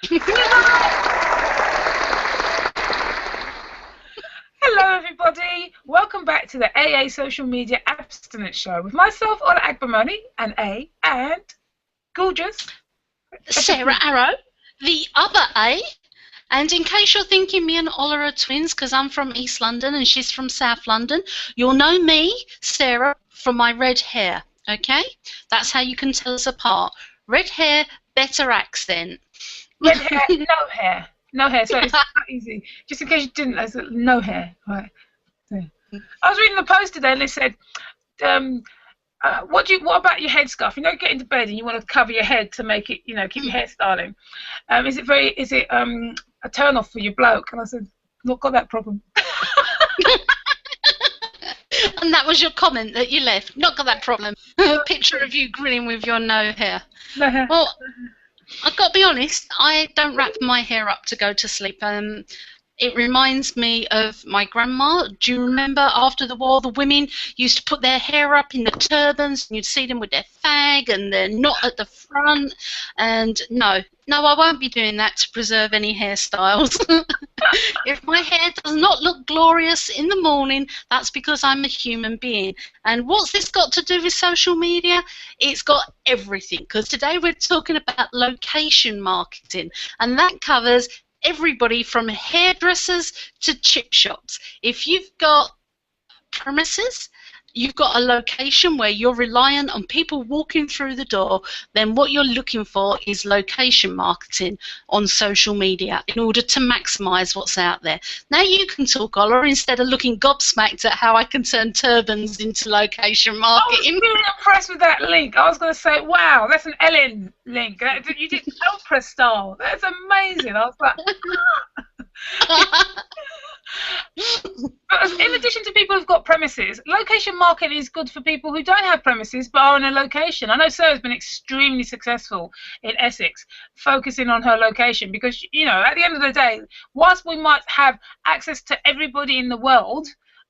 Hello everybody, welcome back to the AA Social Media Abstinence Show with myself, Ola Agbamoni, and A, and gorgeous Sarah Arrow, the other A. And in case you're thinking me and Ola are twins, because I'm from East London and she's from South London, you'll know me, Sarah, from my red hair, okay? That's how you can tell us apart. Red hair, better accent. Red hair, no hair. No hair, so it's not easy. Just in case you didn't, there's no hair. Right. So, I was reading the post today and they said, what about your headscarf? You know, get into bed and you want to cover your head to make it, keep your hair styling. Is it a turn off for your bloke? And I said, not got that problem. And that was your comment that you left. Not got that problem. Picture of you grinning with your no hair. No hair. Well, I've got to be honest, I don't wrap my hair up to go to sleep. It reminds me of my grandma. Do you remember after the war, the women used to put their hair up in the turbans, and you'd see them with their fag and their knot at the front? And no, I won't be doing that to preserve any hairstyles. If my hair does not look glorious in the morning, that's because I'm a human being. And what's this got to do with social media? It's got everything, because today we're talking about location marketing, and that covers everybody from hairdressers to chip shops. If you've got premises, you've got a location where you're reliant on people walking through the door, then what you're looking for is location marketing on social media in order to maximise what's out there. Now you can talk, Ola, instead of looking gobsmacked at how I can turn turbans into location marketing. I was really impressed with that link. I was going to say, wow, that's an Ellen link. You did Oprah style. That's amazing. I was like, But in addition to people who've got premises, location marketing is good for people who don't have premises but are in a location. I know Sarah's been extremely successful in Essex, focusing on her location because, at the end of the day, whilst we might have access to everybody in the world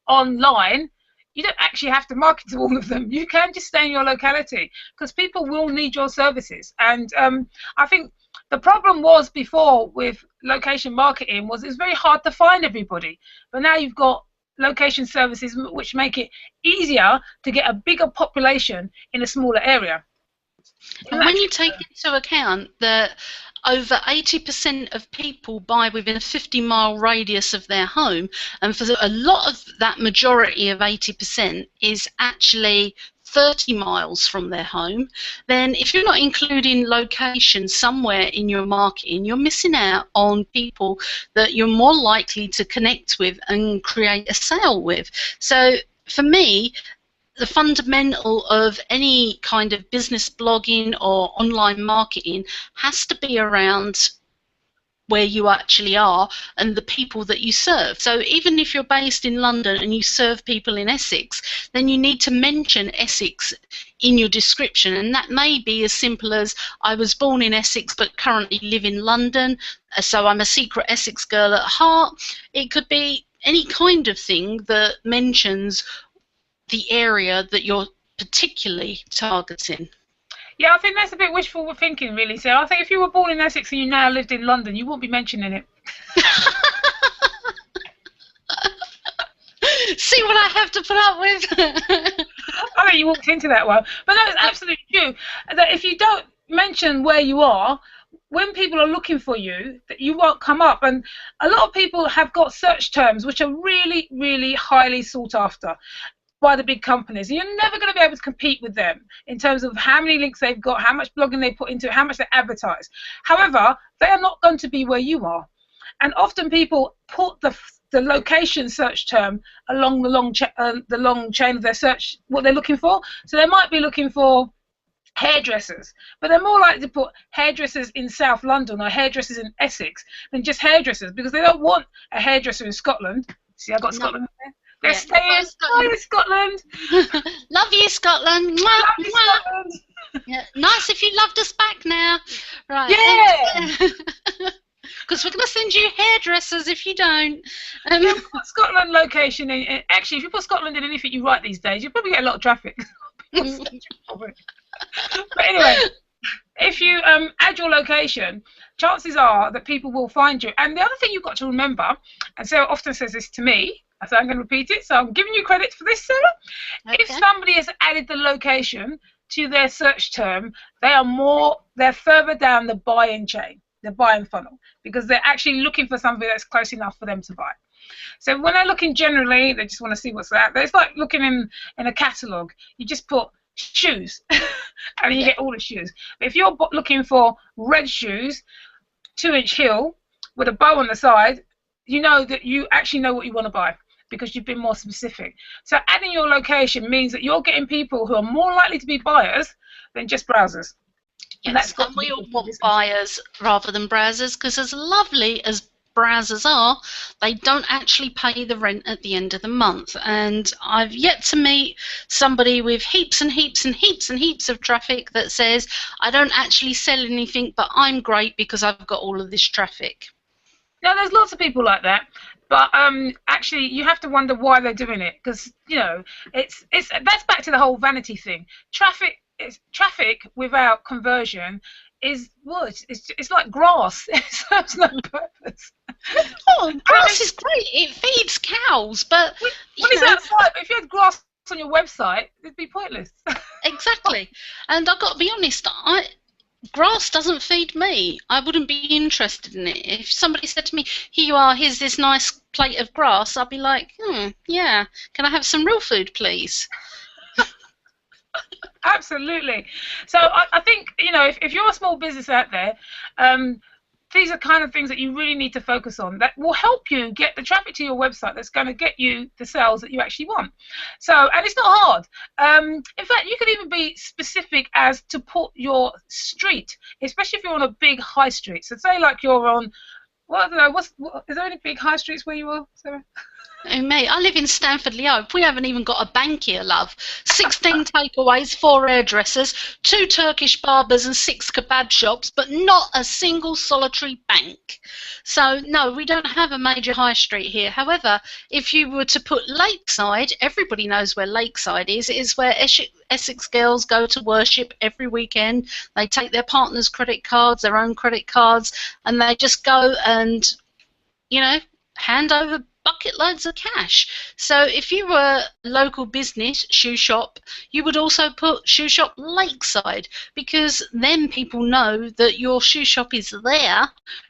online, you don't actually have to market to all of them. You can just stay in your locality because people will need your services. And I think the problem was before with location marketing was it's very hard to find everybody. But now you've got location services which make it easier to get a bigger population in a smaller area. And when you take into account that over 80% of people buy within a 50-mile radius of their home, and for a lot of that majority of 80% is actually 30 miles from their home, then if you're not including location somewhere in your marketing, you're missing out on people that you're more likely to connect with and create a sale with. So for me, the fundamental of any kind of business blogging or online marketing has to be around where you actually are and the people that you serve. So even if you're based in London and you serve people in Essex, then you need to mention Essex in your description, and that may be as simple as I was born in Essex but currently live in London, so I'm a secret Essex girl at heart. It could be any kind of thing that mentions the area that you're particularly targeting. Yeah, I think that's a bit wishful thinking, really. So I think if you were born in Essex and you now lived in London, you wouldn't be mentioning it. See what I have to put up with? I think you walked into that one. But no, it's absolutely true. That if you don't mention where you are, when people are looking for you, that you won't come up. And a lot of people have got search terms which are really, really highly sought after by the big companies. And you're never going to be able to compete with them in terms of how many links they've got, how much blogging they put into it, how much they advertise. However, they are not going to be where you are. And often people put the location search term along the long chain of their search, what they're looking for. So they might be looking for hairdressers, but they're more likely to put hairdressers in South London or hairdressers in Essex than just hairdressers, because they don't want a hairdresser in Scotland. See, I got Scotland there. They're staying. Oh, Scotland. Love you, Scotland. Love you, Scotland. Yeah. Nice if you loved us back now. Right. Yeah. Because we're going to send you hairdressers if you don't. Put Scotland location in. Actually, if you put Scotland in anything you write these days, you'll probably get a lot of traffic. But anyway, if you add your location, chances are that people will find you. And the other thing you've got to remember, and Sarah often says this to me, so I'm going to repeat it, so I'm giving you credit for this, Sarah. Okay. If somebody has added the location to their search term, they're further down the buying chain, the buying funnel, because they're actually looking for something that's close enough for them to buy. So when they're looking generally, they just want to see what's out there. It's like looking in a catalogue. You just put shoes, and you get all the shoes. But if you're looking for red shoes, 2-inch heel with a bow on the side, you know that you actually know what you want to buy because you've been more specific. So adding your location means that you're getting people who are more likely to be buyers than just browsers. Yes, and we all want buyers rather than browsers, because as lovely as browsers are, they don't actually pay the rent at the end of the month. And I've yet to meet somebody with heaps and heaps and heaps and heaps of traffic that says, I don't actually sell anything, but I'm great because I've got all of this traffic. No, there's lots of people like that. But actually, you have to wonder why they're doing it, because that's back to the whole vanity thing. Traffic without conversion is wood. It's like grass. It serves no purpose. Oh, grass is great. It feeds cows, but when it's outside, if you had grass on your website, it'd be pointless. Exactly. And I've got to be honest, grass doesn't feed me. I wouldn't be interested in it. If somebody said to me, here you are, here's this nice plate of grass, I'd be like, yeah, can I have some real food, please? Absolutely. So I think, if you're a small business out there, these are kind of things that you really need to focus on that will help you get the traffic to your website that's going to get you the sales that you actually want. So, and it's not hard. In fact, you could even be specific as to put your street, especially if you're on a big high street. So say like you're on, well, I don't know, is there any big high streets where you are, Sarah? Oh, mate, I live in Stanford-le-Hope. We haven't even got a bank here, love. 16 takeaways, 4 hairdressers, 2 Turkish barbers and 6 kebab shops, but not a single solitary bank. So, no, we don't have a major high street here. However, if you were to put Lakeside, everybody knows where Lakeside is. It is where Essex girls go to worship every weekend. They take their partner's credit cards, their own credit cards, and they just go and, hand over bucket loads of cash. So if you were a local business, shoe shop, you would also put shoe shop Lakeside, because then people know that your shoe shop is there,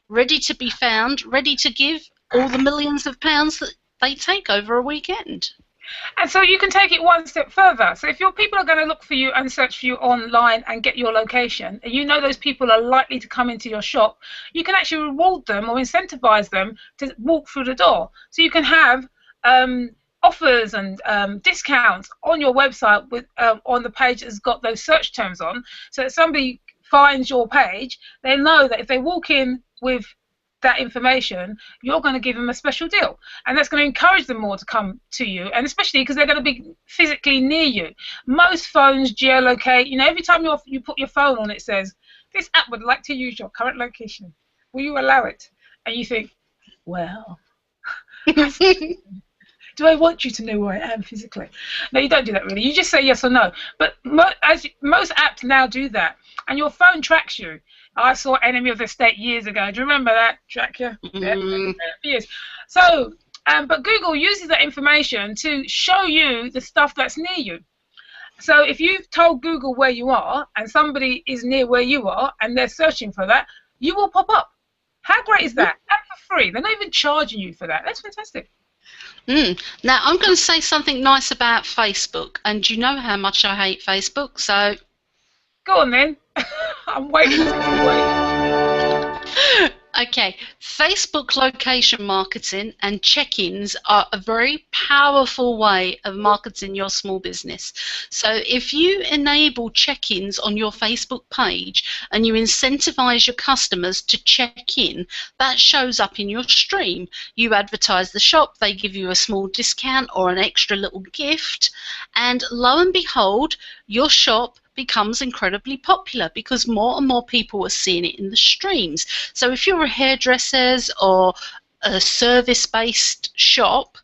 ready to be found, ready to give all the millions of pounds that they take over a weekend. And so you can take it one step further. So if your people are going to look for you and search for you online and get your location, and you know those people are likely to come into your shop, you can actually reward them or incentivize them to walk through the door. So you can have offers and discounts on your website with on the page that's got those search terms on. So if somebody finds your page, they know that if they walk in with that information, you're going to give them a special deal, and that's going to encourage them more to come to you, and especially because they're going to be physically near you. Most phones geolocate. Every time you put your phone on, it says, this app would like to use your current location. Will you allow it? And you think, well, do I want you to know where I am physically? No, you don't do that really. You just say yes or no. But most apps now do that, and your phone tracks you. I saw Enemy of the State years ago. Do you remember that? Track you? Years. So, but Google uses that information to show you the stuff that's near you. So if you've told Google where you are and somebody is near where you are and they're searching for that, you will pop up. How great is that? And for free. They're not even charging you for that. That's fantastic. Now, I'm going to say something nice about Facebook. And you know how much I hate Facebook, so... Go on then. I'm waiting to wait. Okay, Facebook location marketing and check-ins are a very powerful way of marketing your small business. So if you enable check-ins on your Facebook page and you incentivize your customers to check in, that shows up in your stream. You advertise the shop, they give you a small discount or an extra little gift, and lo and behold, your shop becomes incredibly popular because more and more people are seeing it in the streams. So if you're a hairdresser's or a service-based shop,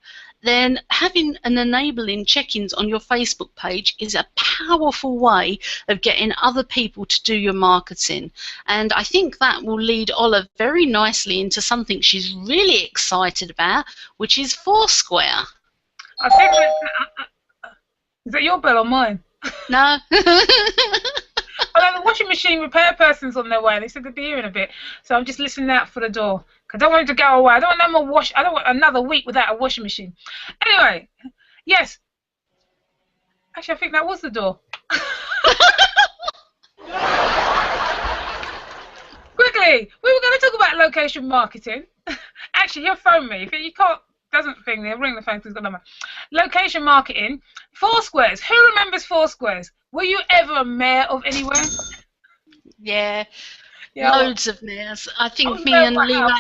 then having an enabling check-ins on your Facebook page is a powerful way of getting other people to do your marketing. And I think that will lead Ola very nicely into something she's really excited about, which is Foursquare. I think is that your bell or mine? No. Oh, the washing machine repair person's on their way. They said they'd be here in a bit, so I'm just listening out for the door. I don't want it to go away. I don't want no more wash. I don't want another week without a washing machine. Anyway, yes. Actually, I think that was the door. Quickly, we were going to talk about location marketing. Actually, he'll phone me. If you can't, doesn't thing, they'll ring the phone because he's got a number. Location marketing. Foursquares. Who remembers Foursquares? Were you ever a mayor of anywhere? Yeah. Loads of mayors. I think me and Leela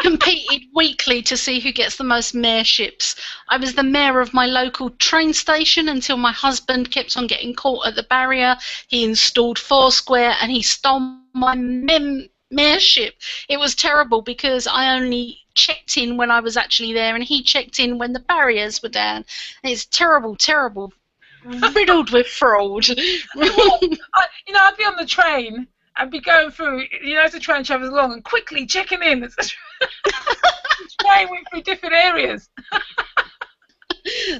competed weekly to see who gets the most mayorships. I was the mayor of my local train station until my husband kept on getting caught at the barrier. He installed Foursquare and he stole my mayorship. It was terrible because I only checked in when I was actually there and he checked in when the barriers were down. It's terrible, terrible. Riddled with fraud. Well, I'd be on the train. I'd be going through, as the train travels along, and quickly checking in. The train went through different areas.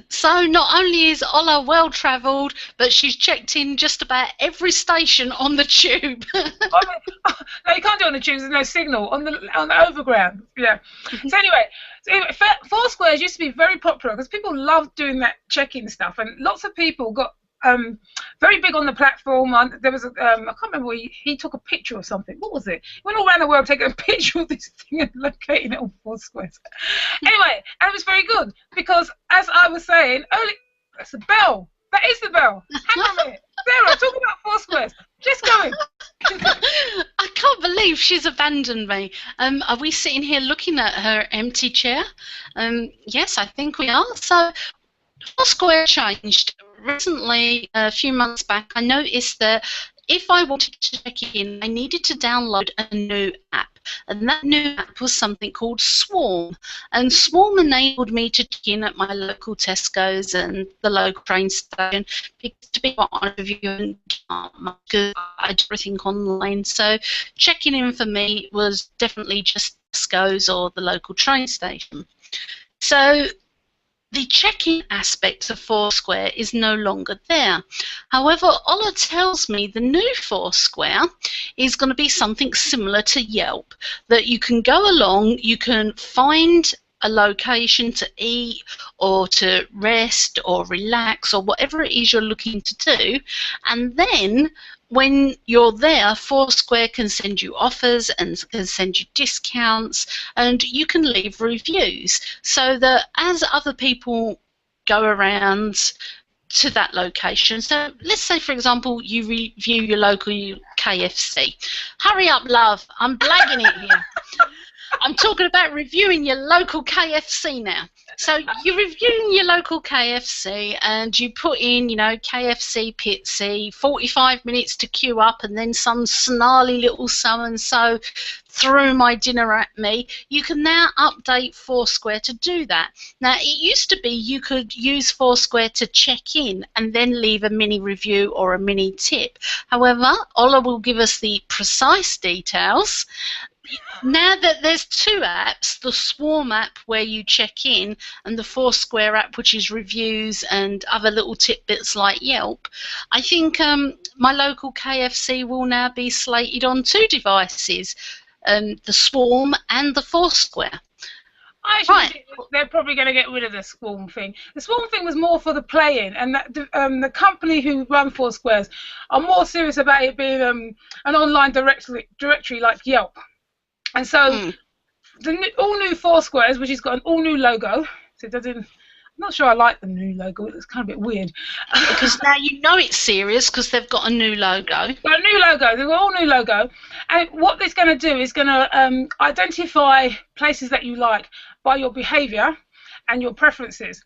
So not only is Ola well travelled, but she's checked in just about every station on the tube. No, you can't do it on the tube. There's no signal on the overground. Yeah. So anyway, Foursquares used to be very popular because people loved doing that check-in stuff, and lots of people got very big on the platform. There was I can't remember where he took a picture of something. What was it? He went all around the world taking a picture of this thing and locating it on Foursquares. Anyway, and it was very good because, as I was saying earlier, that's a bell. That is the bell. Hang on a minute. Sarah, talk about Foursquares. Just going. I can't believe she's abandoned me. Are we sitting here looking at her empty chair? Yes, I think we are. So Foursquare changed recently. A few months back, I noticed that if I wanted to check in, I needed to download a new app. And that new app was something called Swarm. And Swarm enabled me to check in at my local Tesco's and the local train station. Because, to be quite honest with you, because I do everything online. So checking in for me was definitely just Tesco's or the local train station. So the check-in aspect of Foursquare is no longer there. However, Ola tells me the new Foursquare is going to be something similar to Yelp, that you can go along, you can find a location to eat or to rest or relax or whatever it is you're looking to do, and then when you're there, Foursquare can send you offers and can send you discounts, and you can leave reviews so that as other people go around to that location, so let's say, for example, you review your local KFC. Hurry up, love. I'm blagging it here. I'm talking about reviewing your local KFC now. So you're reviewing your local KFC and you put in, KFC Pitsy, 45 minutes to queue up and then some snarly little so-and-so threw my dinner at me. You can now update Foursquare to do that. Now, it used to be you could use Foursquare to check in and then leave a mini review or a mini tip. However, Ola will give us the precise details. Now that there's two apps, the Swarm app where you check in and the Foursquare app which is reviews and other little tidbits like Yelp, I think my local KFC will now be slated on two devices, the Swarm and the Foursquare. I actually think they're probably going to get rid of the Swarm thing. The Swarm thing was more for the play-in, and that the company who run Foursquares are more serious about it being an online directory like Yelp. And so the all new Foursquares, which has got an all new logo, so it doesn't. I'm not sure I like the new logo. It's kind of a bit weird. Because now you know it's serious because they've got a new logo. Got a new logo. They've got all new logo, and what it's going to do is going to identify places that you like by your behaviour and your preferences.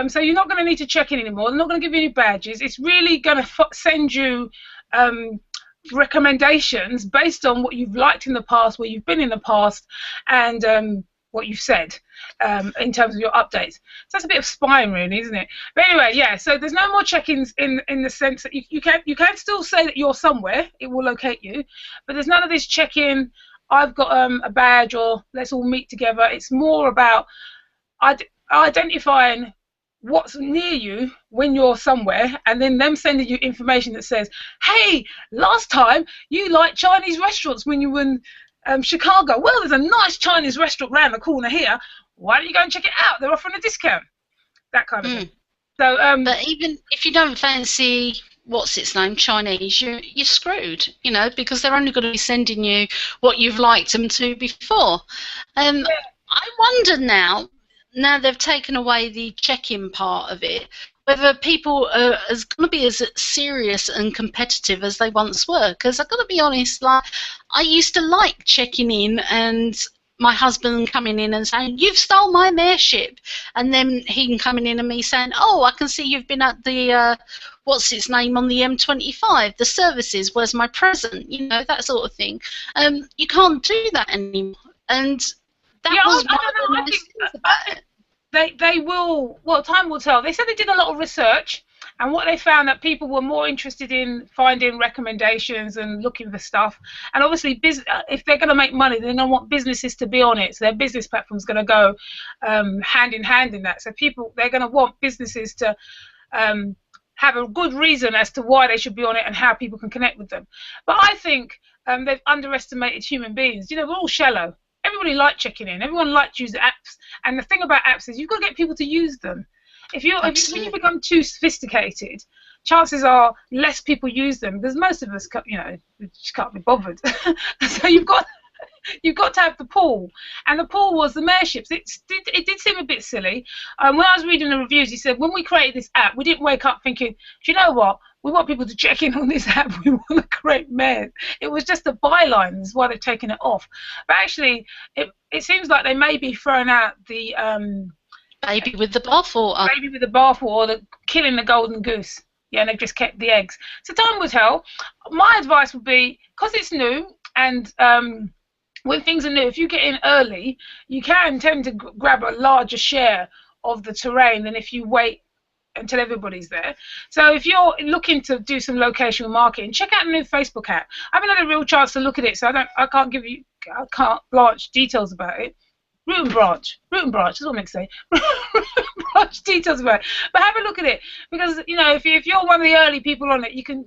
So you're not going to need to check in anymore. They're not going to give you any badges. It's really going to send you recommendations based on what you've liked in the past, where you've been in the past, and what you've said in terms of your updates. So that's a bit of spying, really, isn't it? But anyway, yeah. So there's no more check-ins in the sense that you can still say that you're somewhere. It will locate you, but there's none of this check-in. I've got a badge, or let's all meet together. It's more about identifying what's near you when you're somewhere, and then them sending you information that says, hey, last time you liked Chinese restaurants when you were in Chicago. Well, there's a nice Chinese restaurant around the corner here. Why don't you go and check it out? They're offering a discount. That kind of thing. So, but even if you don't fancy what's its name, Chinese, you're screwed, you know, because they're only going to be sending you what you've liked them to before. I wonder now they've taken away the check-in part of it, whether people are going to be as serious and competitive as they once were. Because I've got to be honest, like, I used to like checking in and my husband coming in and saying, you've stole my mayorship, and then he coming in and me saying, oh, I can see you've been at the what's its name on the M25, the services, where's my present, you know, that sort of thing. You can't do that anymore, and that was one of the nice things about it. They will, well, time will tell. They said they did a lot of research, and what they found that people were more interested in finding recommendations and looking for stuff. And obviously, if they're going to make money, they don't want businesses to be on it. So their business platform's going to go hand in hand in that. So they're going to want businesses to have a good reason as to why they should be on it and how people can connect with them. But I think they've underestimated human beings. You know, we're all shallow. Everybody likes checking in. Everyone likes using apps. And the thing about apps is you've got to get people to use them. If when you become too sophisticated, chances are less people use them, because most of us, you know, just can't be bothered. So you've got to have the pool, and the pool was the mayorships. It did seem a bit silly. When I was reading the reviews, he said when we created this app, we didn't wake up thinking, do you know what? We want people to check in on this app. We want to create mayors. It was just a byline. Is why they've taken it off. But actually, it seems like they may be throwing out the baby with the bathwater. Baby with the bathwater, or killing the golden goose. Yeah, and they've just kept the eggs. So time will tell. My advice would be, because it's new, and when things are new, if you get in early, you can tend to grab a larger share of the terrain than if you wait until everybody's there. So if you're looking to do some locational marketing, check out the new Facebook app. I haven't had a real chance to look at it, so I can't launch details about it. Root and branch, that's what I meant to say. Branch details about it. But have a look at it, because, you know, if you're one of the early people on it, you can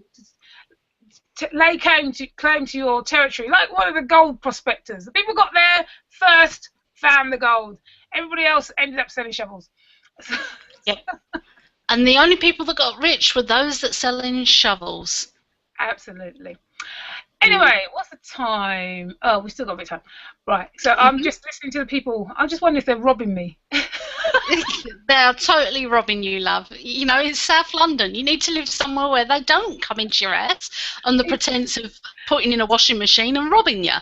lay claim to your territory, like one of the gold prospectors. The people got there first, found the gold. Everybody else ended up selling shovels. Yep. And the only people that got rich were those that selling shovels. Absolutely. Anyway, what's the time? Oh, we still got a bit of time. Right, so I'm just listening to the people. I'm just wondering if they're robbing me. They're totally robbing you, love. You know, it's South London. You need to live somewhere where they don't come into your house on the pretense of putting in a washing machine and robbing you.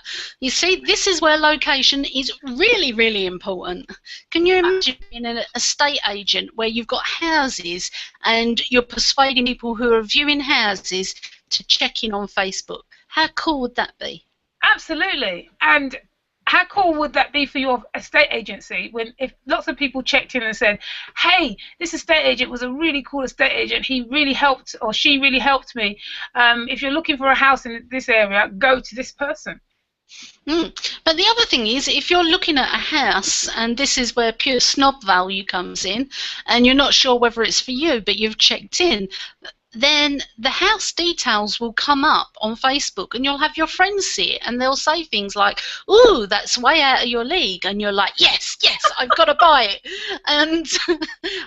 You see, this is where location is really, really important. Can you imagine being an estate agent where you've got houses and you're persuading people who are viewing houses to check in on Facebook? How cool would that be? Absolutely. And how cool would that be for your estate agency if lots of people checked in and said, hey, this estate agent was a really cool estate agent. He really helped, or she really helped me. If you're looking for a house in this area, go to this person. But the other thing is, if you're looking at a house, and this is where pure snob value comes in, and you're not sure whether it's for you, but you've checked in, then the house details will come up on Facebook, and you'll have your friends see it, and they'll say things like, ooh, that's way out of your league, and you're like, yes, I've got to buy it. And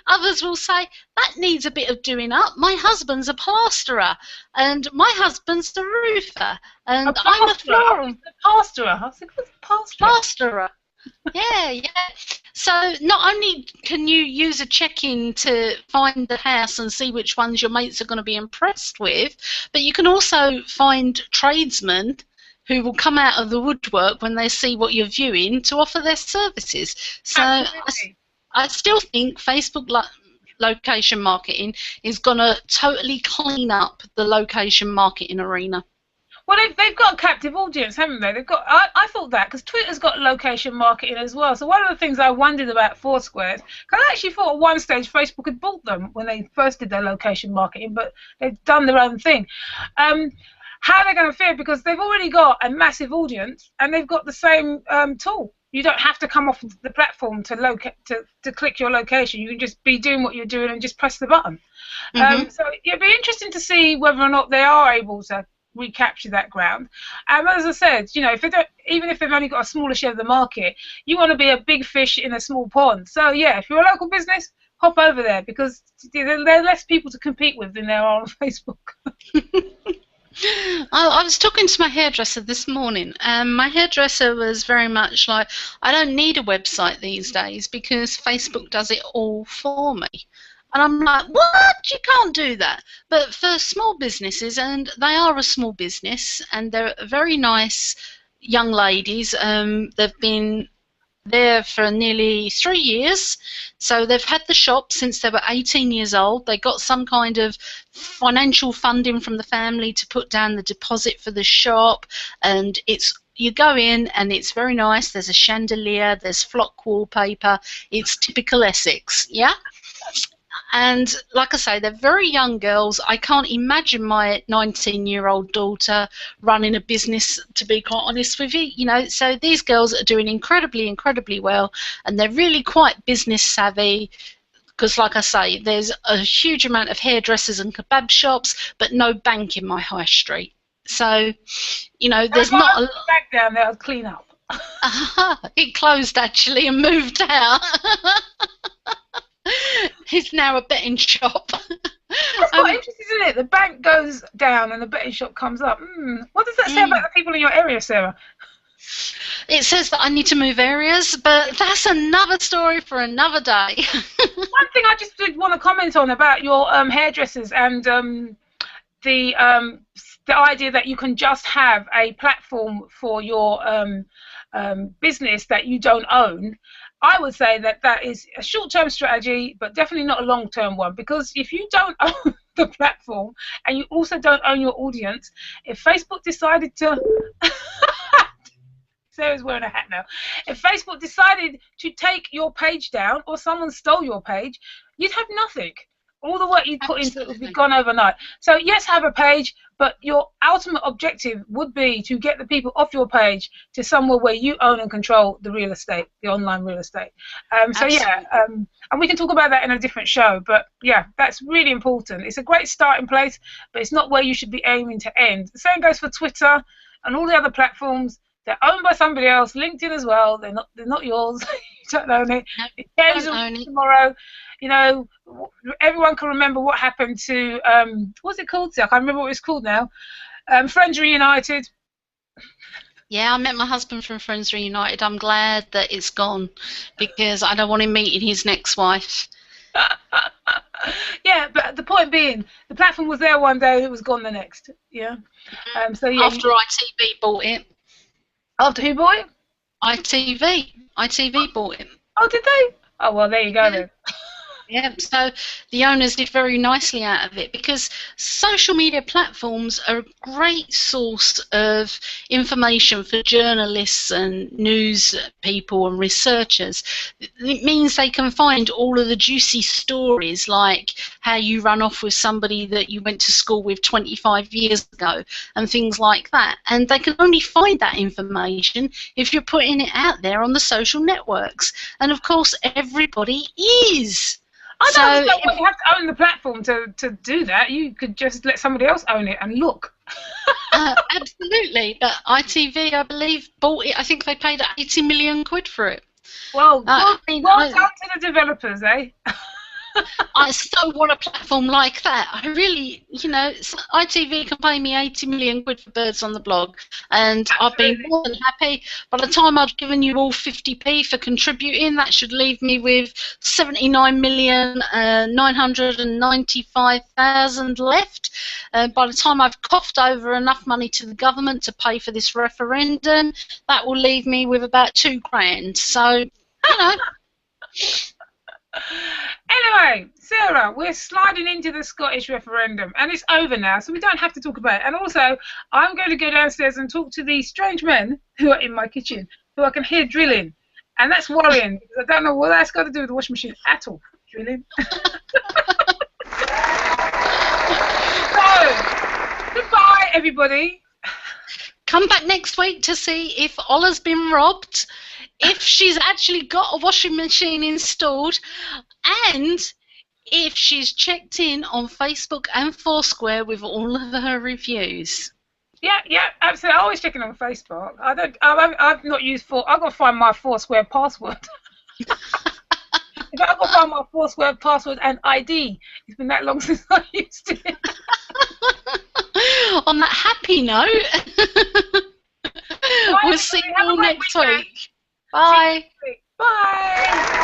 others will say, that needs a bit of doing up. My husband's a plasterer, and my husband's the roofer, and I'm a floral. Plasterer. I was like, what's a plasterer? Plasterer. Yeah. So not only can you use a check-in to find the house and see which ones your mates are going to be impressed with, but you can also find tradesmen who will come out of the woodwork when they see what you're viewing to offer their services. So I still think Facebook location marketing is going to totally clean up the location marketing arena. Well, they've got a captive audience, haven't they? They've got. I thought that because Twitter's got location marketing as well. So one of the things I wondered about Foursquare, because I actually thought at one stage Facebook had bought them when they first did their location marketing, but they've done their own thing. How they're going to fare, because they've already got a massive audience and they've got the same tool. You don't have to come off the platform to click your location. You can just be doing what you're doing and just press the button. So it'd be interesting to see whether or not they are able to recapture that ground. As I said, you know, if they don't, even if they've only got a smaller share of the market, you want to be a big fish in a small pond. So yeah, if you're a local business, hop over there, because there are less people to compete with than there are on Facebook. I was talking to my hairdresser this morning, and my hairdresser was very much like, I don't need a website these days because Facebook does it all for me. And I'm like, what? You can't do that. But for small businesses, and they are a small business, and they're very nice young ladies. They've been there for nearly 3 years. So they've had the shop since they were 18 years old. They got some kind of financial funding from the family to put down the deposit for the shop, and you go in and it's very nice. There's a chandelier, there's flock wallpaper. It's typical Essex, yeah? And like I say, they're very young girls. I can't imagine my 19-year-old daughter running a business, to be quite honest with you. You know, so these girls are doing incredibly, incredibly well, and they're really quite business savvy. Because, like I say, there's a huge amount of hairdressers and kebab shops, but no bank in my high street. So, you know, there's not a lot. Back down there, I'll clean up. It closed actually and moved out. It's now a betting shop. That's quite interesting, isn't it? The bank goes down and the betting shop comes up. What does that say about the people in your area, Sarah? It says that I need to move areas, but that's another story for another day. One thing I just did want to comment on about your hairdressers and the idea that you can just have a platform for your business that you don't own. I would say that that is a short-term strategy, but definitely not a long-term one, because if you don't own the platform and you also don't own your audience, if Facebook decided to... Sarah's wearing a hat now. If Facebook decided to take your page down, or someone stole your page, you'd have nothing. All the work you put into it would be gone overnight. So yes, have a page, but your ultimate objective would be to get the people off your page to somewhere where you own and control the real estate, the online real estate. So yeah, and we can talk about that in a different show. But yeah, that's really important. It's a great starting place, but it's not where you should be aiming to end. The same goes for Twitter and all the other platforms. They're owned by somebody else. LinkedIn as well. They're not yours. You don't own it. It changes tomorrow. You know, everyone can remember what happened to what's it called? I can't remember what it's called now. Friends Reunited. Yeah, I met my husband from Friends Reunited. I'm glad that it's gone, because I don't want him meeting his next wife. Yeah, but the point being, the platform was there one day, it was gone the next. Yeah. So yeah. After ITV bought it. After who bought it? ITV. ITV bought it. Oh, did they? Oh, well, there you go then. Yeah, so the owners did very nicely out of it, because social media platforms are a great source of information for journalists and news people and researchers. It means they can find all of the juicy stories, like how you run off with somebody that you went to school with 25 years ago and things like that. And they can only find that information if you're putting it out there on the social networks. And of course, everybody is. I don't understand you have to own the platform to do that. You could just let somebody else own it and look. Absolutely. But ITV, I believe, bought it. I think they paid 80 million quid for it. Well, well done to the developers, eh? I so want a platform like that. I really, you know, ITV can pay me 80 million quid for Birds on the Blog, and I've been more than happy. By the time I've given you all 50p for contributing, that should leave me with 79,995,000 left. By the time I've coughed over enough money to the government to pay for this referendum, that will leave me with about £2 grand. So, you know. Anyway, Sarah, we're sliding into the Scottish referendum, and it's over now, so we don't have to talk about it. And also, I'm going to go downstairs and talk to these strange men who are in my kitchen, who I can hear drilling, and that's worrying because I don't know what that's got to do with the washing machine at all. Drilling. So, goodbye, everybody. Come back next week to see if Ola's been robbed, if she's actually got a washing machine installed, and if she's checked in on Facebook and Foursquare with all of her reviews. Yeah, absolutely. I always check in on Facebook. I've not used I've got to find my Foursquare password. I've got to find my Foursquare password and ID. It's been that long since I used it. On that happy note, we'll see you all next week. Bye. Bye.